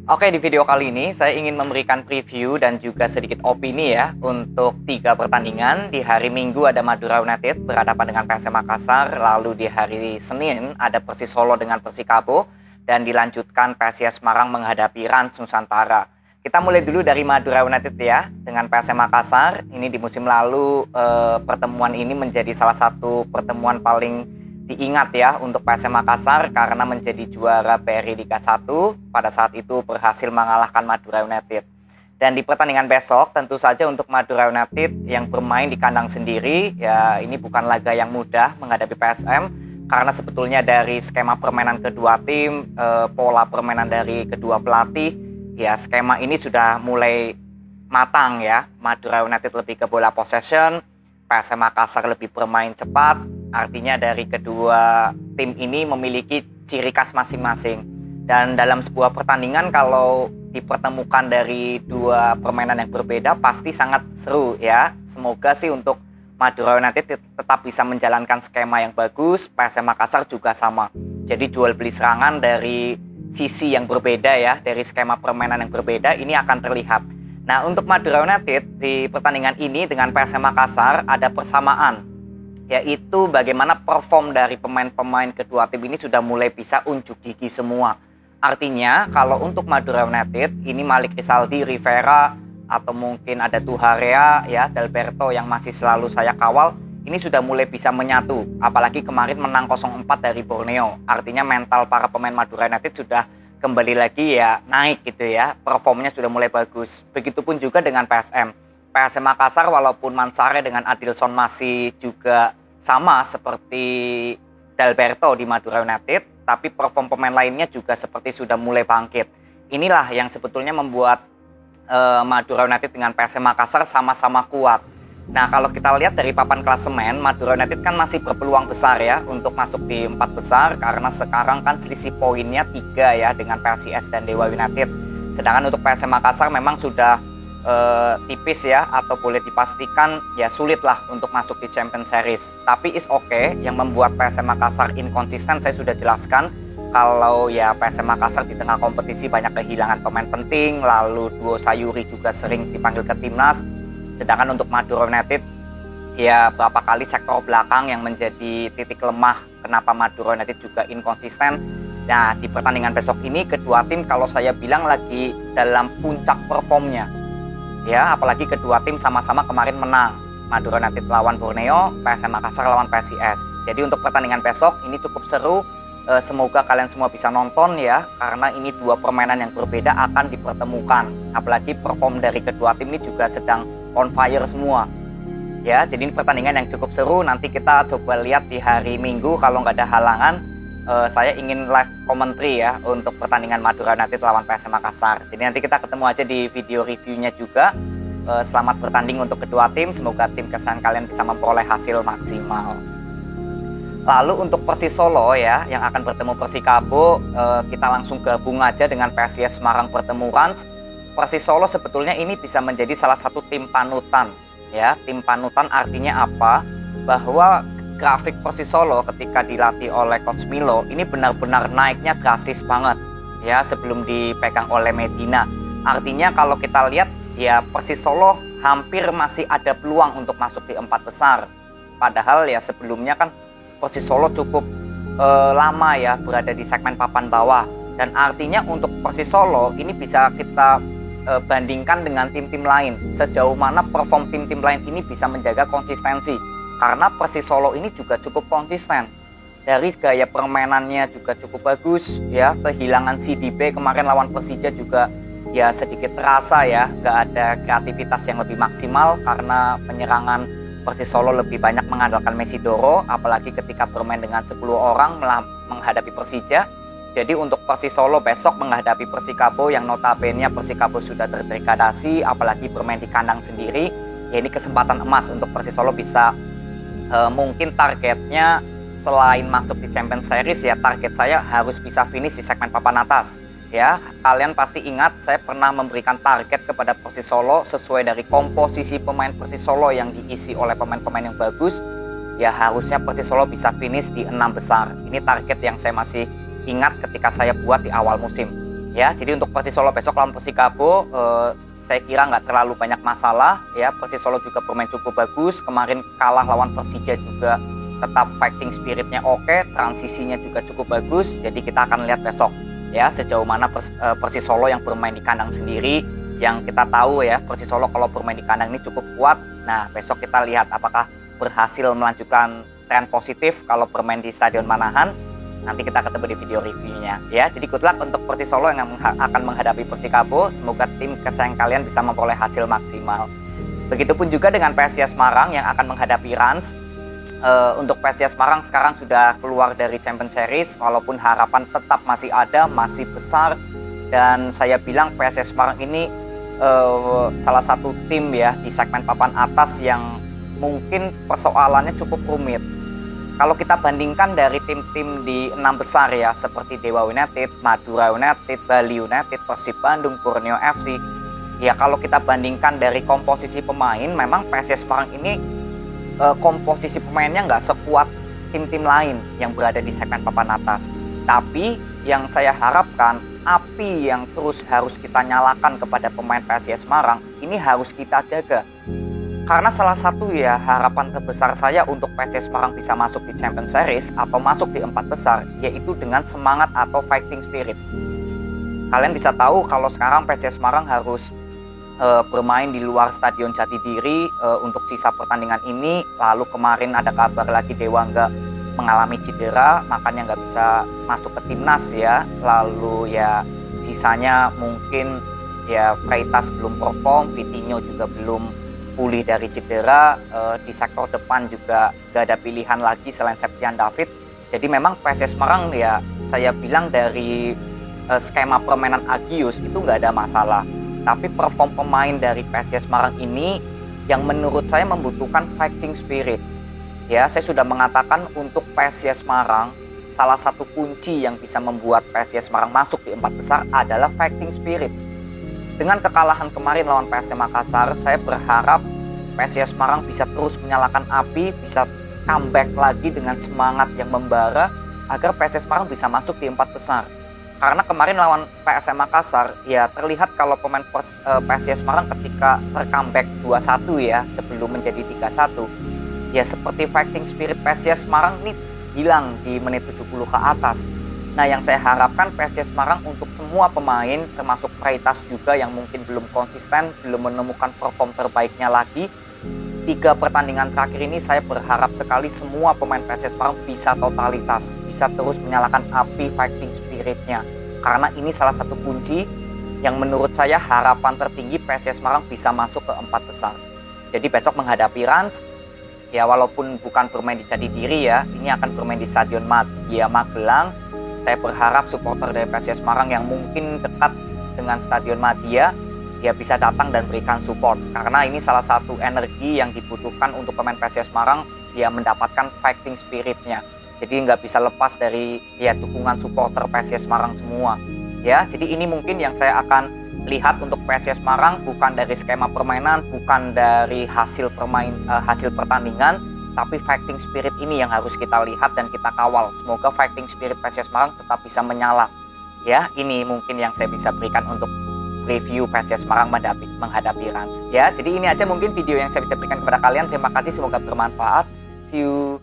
Oke, di video kali ini saya ingin memberikan preview dan juga sedikit opini ya untuk 3 pertandingan. Di hari Minggu ada Madura United berhadapan dengan PSM Makassar, lalu di hari Senin ada Persis Solo dengan Persikabo, dan dilanjutkan PSIS Semarang menghadapi Rans Nusantara. Kita mulai dulu dari Madura United ya, dengan PSM Makassar. Ini di musim lalu pertemuan ini menjadi salah satu pertemuan paling diingat ya untuk PSM Makassar karena menjadi juara BRI Liga 1 pada saat itu berhasil mengalahkan Madura United. Dan di pertandingan besok tentu saja untuk Madura United yang bermain di kandang sendiri ya, ini bukan laga yang mudah menghadapi PSM karena sebetulnya dari skema permainan kedua tim, pola permainan dari kedua pelatih ya, skema ini sudah mulai matang ya. Madura United lebih ke bola possession, PSM Makassar lebih bermain cepat. Artinya dari kedua tim ini memiliki ciri khas masing-masing. Dan dalam sebuah pertandingan kalau dipertemukan dari dua permainan yang berbeda pasti sangat seru ya. Semoga sih untuk Madura United tetap bisa menjalankan skema yang bagus, PSM Makassar juga sama. Jadi jual beli serangan dari sisi yang berbeda ya, dari skema permainan yang berbeda ini akan terlihat. Nah, untuk Madura United di pertandingan ini dengan PSM Makassar ada persamaan, yaitu bagaimana perform dari pemain-pemain kedua tim ini sudah mulai bisa unjuk gigi semua. Artinya kalau untuk Madura United ini Malik Rizaldi, Rivera, atau mungkin ada Tuharea ya, Dalberto yang masih selalu saya kawal, ini sudah mulai bisa menyatu. Apalagi kemarin menang 0-4 dari Borneo. Artinya mental para pemain Madura United sudah kembali lagi ya naik gitu ya. Performnya sudah mulai bagus. Begitupun juga dengan PSM Makassar, walaupun Mansare dengan Adilson masih juga sama seperti Dalberto di Madura United, tapi perform pemain lainnya juga seperti sudah mulai bangkit. Inilah yang sebetulnya membuat Madura United dengan PSM Makassar sama-sama kuat. Nah, kalau kita lihat dari papan klasemen, Madura United kan masih berpeluang besar ya untuk masuk di 4 besar karena sekarang kan selisih poinnya 3 ya dengan PSIS dan Dewa United. Sedangkan untuk PSM Makassar memang sudah tipis ya, atau boleh dipastikan ya sulit lah untuk masuk di Champions Series. Tapi is okay, yang membuat PSM Makassar inkonsisten saya sudah jelaskan. Kalau ya PSM Makassar di tengah kompetisi banyak kehilangan pemain penting, lalu duo Sayuri juga sering dipanggil ke timnas. Sedangkan untuk Madura United ya berapa kali sektor belakang yang menjadi titik lemah kenapa Madura United juga inkonsisten. Nah, di pertandingan besok ini kedua tim kalau saya bilang lagi dalam puncak performnya. Ya, apalagi kedua tim sama-sama kemarin menang. Madura United lawan Borneo, PSM Makassar lawan PSIS. Jadi untuk pertandingan besok ini cukup seru. Semoga kalian semua bisa nonton ya, karena ini dua permainan yang berbeda akan dipertemukan. Apalagi perform dari kedua tim ini juga sedang on fire semua. Ya, jadi ini pertandingan yang cukup seru. Nanti kita coba lihat di hari Minggu kalau nggak ada halangan. Saya ingin live commentary ya untuk pertandingan Madura United lawan PSM Makassar. Jadi nanti kita ketemu aja di video reviewnya juga. Selamat bertanding untuk kedua tim. Semoga tim kesayangan kalian bisa memperoleh hasil maksimal. Lalu untuk Persis Solo ya yang akan bertemu Persikabo, kita langsung gabung aja dengan PSIS Semarang bertemu Rans. Persis Solo sebetulnya ini bisa menjadi salah satu tim panutan ya. Tim panutan artinya apa? Bahwa grafik Persis Solo ketika dilatih oleh Coach Milo ini benar-benar naiknya drastis banget ya sebelum dipegang oleh Medina. Artinya kalau kita lihat ya Persis Solo hampir masih ada peluang untuk masuk di 4 besar. Padahal ya sebelumnya kan Persis Solo cukup lama ya berada di segmen papan bawah. Dan artinya untuk Persis Solo ini bisa kita bandingkan dengan tim-tim lain. Sejauh mana perform tim-tim lain ini bisa menjaga konsistensi. Karena Persis Solo ini juga cukup konsisten. Dari gaya permainannya juga cukup bagus ya. Kehilangan CDB kemarin lawan Persija juga ya sedikit terasa ya. Gak ada kreativitas yang lebih maksimal karena penyerangan Persis Solo lebih banyak mengandalkan Mesidoro. Apalagi ketika bermain dengan 10 orang menghadapi Persija. Jadi untuk Persis Solo besok menghadapi Persikabo yang notabene Persikabo sudah terdegradasi. Apalagi bermain di kandang sendiri. Ya ini kesempatan emas untuk Persis Solo bisa mungkin targetnya selain masuk di Champions Series ya, target saya harus bisa finish di segmen papan atas ya. Kalian pasti ingat saya pernah memberikan target kepada Persis Solo sesuai dari komposisi pemain Persis Solo yang diisi oleh pemain-pemain yang bagus ya, harusnya Persis Solo bisa finish di 6 besar. Ini target yang saya masih ingat ketika saya buat di awal musim. Ya, jadi untuk Persis Solo besok lawan Persikabo, saya kira nggak terlalu banyak masalah ya. Persis Solo juga bermain cukup bagus. Kemarin kalah lawan Persija juga tetap fighting spiritnya oke, transisinya juga cukup bagus. Jadi kita akan lihat besok ya sejauh mana Persis Solo yang bermain di kandang sendiri. Yang kita tahu ya, Persis Solo kalau bermain di kandang ini cukup kuat. Nah, besok kita lihat apakah berhasil melanjutkan tren positif kalau bermain di Stadion Manahan. Nanti kita ketemu di video reviewnya ya. Jadi good luck untuk Persis Solo yang akan menghadapi Persikabo. Semoga tim kesayangan kalian bisa memperoleh hasil maksimal. Begitupun juga dengan PSIS Semarang yang akan menghadapi Rans. Untuk PSIS Semarang sekarang sudah keluar dari Champions Series, walaupun harapan tetap masih ada, masih besar. Dan saya bilang PSIS Semarang ini salah satu tim ya di segmen papan atas yang mungkin persoalannya cukup rumit. Kalau kita bandingkan dari tim-tim di 6 besar ya, seperti Dewa United, Madura United, Bali United, Persib Bandung, Borneo FC, ya kalau kita bandingkan dari komposisi pemain, memang PSIS Semarang ini komposisi pemainnya nggak sekuat tim-tim lain yang berada di segmen papan atas. Tapi yang saya harapkan, api yang terus harus kita nyalakan kepada pemain PSIS Semarang, ini harus kita jaga. Karena salah satu ya harapan terbesar saya untuk PSIS Semarang bisa masuk di Champions Series atau masuk di 4 besar, yaitu dengan semangat atau fighting spirit. Kalian bisa tahu kalau sekarang PSIS Semarang harus bermain di luar Stadion Jatidiri untuk sisa pertandingan ini. Lalu kemarin ada kabar lagi Dewangga mengalami cedera, makanya nggak bisa masuk ke timnas ya. Lalu ya sisanya mungkin ya Freitas belum perform, Vitinho juga belum pulih dari cedera, di sektor depan juga gak ada pilihan lagi selain Septian David. Jadi memang PSIS Semarang ya saya bilang dari skema permainan Agius itu gak ada masalah. Tapi perform pemain dari PSIS Semarang ini yang menurut saya membutuhkan fighting spirit. Ya, saya sudah mengatakan untuk PSIS Semarang salah satu kunci yang bisa membuat PSIS Semarang masuk di 4 besar adalah fighting spirit. Dengan kekalahan kemarin lawan PSM Makassar, saya berharap PSIS Semarang bisa terus menyalakan api, bisa comeback lagi dengan semangat yang membara agar PSIS Semarang bisa masuk di 4 besar. Karena kemarin lawan PSM Makassar, ya terlihat kalau pemain PSIS Semarang ketika tercomeback 2-1 ya, sebelum menjadi 3-1, ya seperti fighting spirit PSIS Semarang ini hilang di menit 70 ke atas. Nah, yang saya harapkan PSIS Semarang untuk semua pemain, termasuk Freitas juga yang mungkin belum konsisten, belum menemukan perform terbaiknya lagi. 3 pertandingan terakhir ini saya berharap sekali semua pemain PSIS Semarang bisa totalitas, bisa terus menyalakan api fighting spiritnya. Karena ini salah satu kunci yang menurut saya harapan tertinggi PSIS Semarang bisa masuk ke 4 besar. Jadi besok menghadapi Rans, ya walaupun bukan bermain di Jatidiri ya, ini akan bermain di Stadion Madia Magelang. Saya berharap supporter dari PSIS Semarang yang mungkin dekat dengan Stadion Madia ya bisa datang dan berikan support, karena ini salah satu energi yang dibutuhkan untuk pemain PSIS Semarang ya mendapatkan fighting spiritnya. Jadi nggak bisa lepas dari ya dukungan supporter PSIS Semarang semua ya. Jadi ini mungkin yang saya akan lihat untuk PSIS Semarang, bukan dari skema permainan, bukan dari hasil pertandingan, tapi fighting spirit ini yang harus kita lihat dan kita kawal. Semoga fighting spirit PSIS Semarang tetap bisa menyala. Ya, ini mungkin yang saya bisa berikan untuk review PSIS Semarang menghadapi Rans. Ya, jadi ini aja mungkin video yang saya bisa berikan kepada kalian. Terima kasih, semoga bermanfaat. See you.